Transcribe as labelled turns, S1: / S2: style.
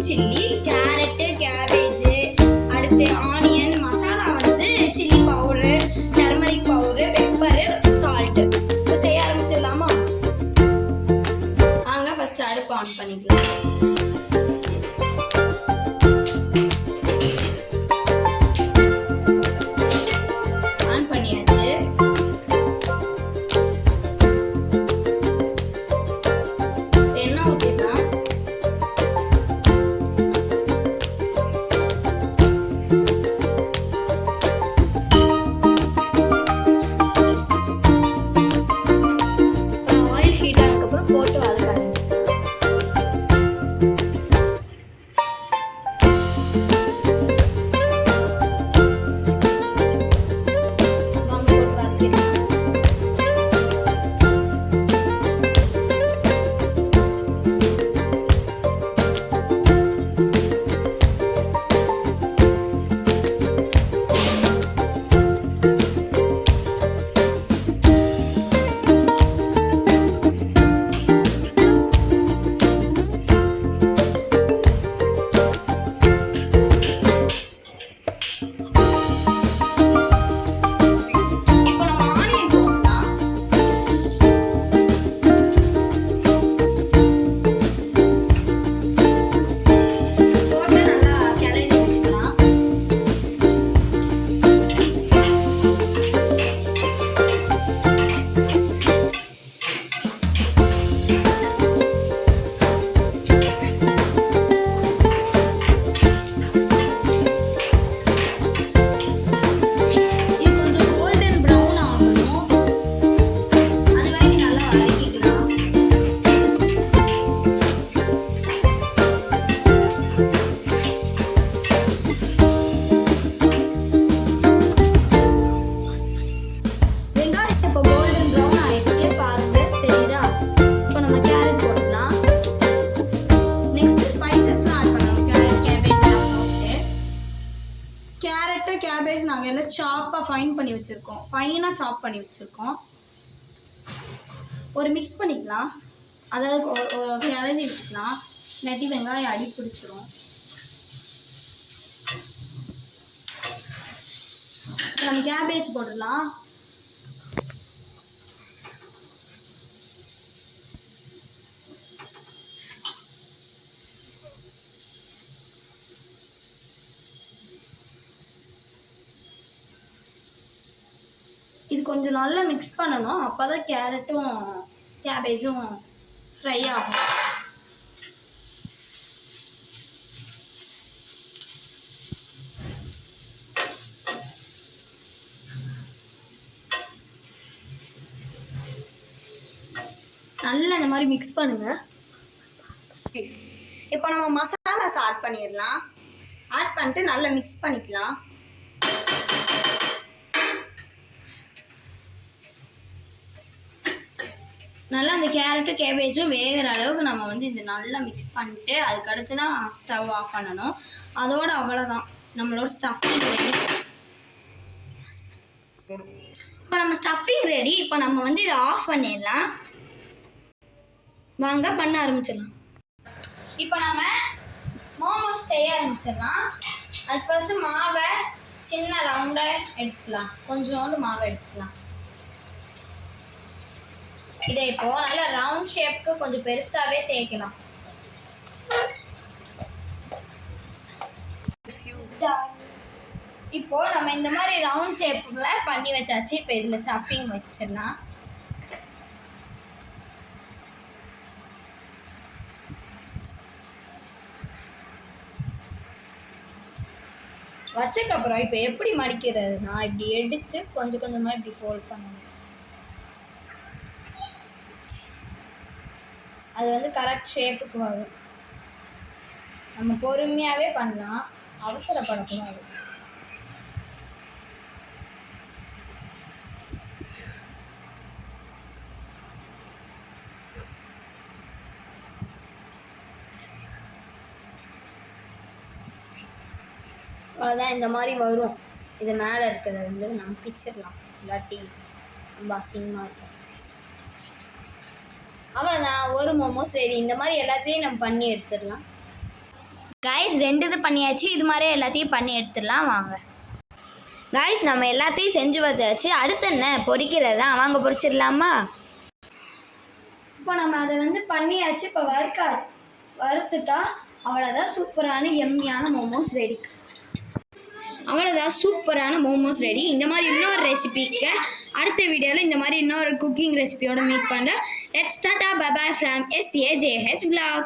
S1: Chilli, carrot, cabbage, அடுத்து onion, masala வந்து chilli powder, turmeric powder, pepper, salt. இப்போ செய்ய ஆரம்பிச்சிடலாமா? வாங்க ஃபர்ஸ்ட் அடுப்பு ஆன் பண்ணிக்கலாம். கேபேஜ் நாங்கள் எல்லாம் சாப்பாக ஃபைனாக சாப் பண்ணி வச்சுருக்கோம். ஒரு மிக்ஸ் பண்ணிக்கலாம், அதாவது கிளறி விட்டுக்கலாம். நெட்டி வெங்காயம் அடி பிடிச்சிரும். நம்ம கேபேஜ் போடலாம். இது கொஞ்சம் நல்லா மிக்ஸ் பண்ணணும், அப்போ தான் கேரட்டும் கேபேஜும் ஃப்ரை ஆகும். நல்லா இந்த மாதிரி மிக்ஸ் பண்ணுங்க. இப்போ நம்ம மசாலாஸ் ஆட் பண்ணிடலாம். ஆட் பண்ணிட்டு நல்லா மிக்ஸ் பண்ணிக்கலாம். நல்லா அந்த கேரட்டு கேபேஜும் வேகிற அளவுக்கு நம்ம வந்து இது நல்லா மிக்ஸ் பண்ணிட்டு அதுக்கடுத்து தான் ஸ்டவ் ஆஃப் பண்ணணும். அதோட அவ்வளோதான், நம்மளோட ஸ்டஃபிங் ரெடி. இப்போ நம்ம ஸ்டஃபிங் ரெடி. இப்போ நம்ம வந்து இதை ஆஃப் பண்ணிடலாம். வாங்க பண்ண ஆரம்பிச்சிடலாம். இப்போ நம்ம மோமோஸ் செய்ய ஆரம்பிச்சிடலாம். அது ஃபர்ஸ்ட்டு மாவை சின்ன ரவுண்டாக எடுத்துக்கலாம். கொஞ்சோண்டு மாவை எடுத்துக்கலாம். இதை இப்போ நல்லா ரவுண்ட் ஷேப்க்கு கொஞ்சம் பெருசாவே தேய்க்கலாம். இப்போ நம்ம இந்த மாதிரி ரவுண்ட் ஷேப்ல பண்ணி வச்சாச்சு. இப்போ இதுல ஸ்டஃபிங் வச்சிடலாம். வச்சக்கப்புறம் இப்போ எப்படி மடிக்கிறதுனா, இப்படி எடுத்து கொஞ்சம் கொஞ்சமா இப்படி ஃபோல்ட் பண்ணணும். அது வந்து கரெக்ட் ஷேப்புக்கு வரும். நம்ம பொறுமையாகவே பண்ணலாம், அவசரப்படக்கூடாது. அவ்வளோதான், இந்த மாதிரி வரும். இது மேலே இருக்கிறத வந்து நம்ம பிச்சிடலாம், இல்லாட்டி ரொம்ப அசிங்கமாக இருக்கும். அவ்வளோதான், ஒரு மோமோஸ் ரெடி. இந்த மாதிரி எல்லாத்தையும் நம்ம பண்ணி எடுத்துடலாம். காய்ஸ் 2 இது பண்ணியாச்சு. இது மாதிரி எல்லாத்தையும் பண்ணி எடுத்துடலாம் வாங்க. காய்ஸ் நம்ம எல்லாத்தையும் செஞ்சு வச்சாச்சு. அடுத்து என்ன பொரிக்கிறது தான். வாங்க பொரிச்சிடலாமா? இப்போ நம்ம அதை வந்து பண்ணியாச்சு. இப்போ வறுத்துட்டா அவ்வளோதான், சூப்பரான எம்மியான மோமோஸ் ரெடி. அவ்வளோதான், சூப்பரான மோமோஸ் ரெடி. இந்த மாதிரி இன்னொரு ரெசிபிக்கு அடுத்த வீடியோவில் இந்த மாதிரி இன்னொரு குக்கிங் ரெசிபியோட மீட் பண்ண. Let's tata bye bye from SAJH vlog.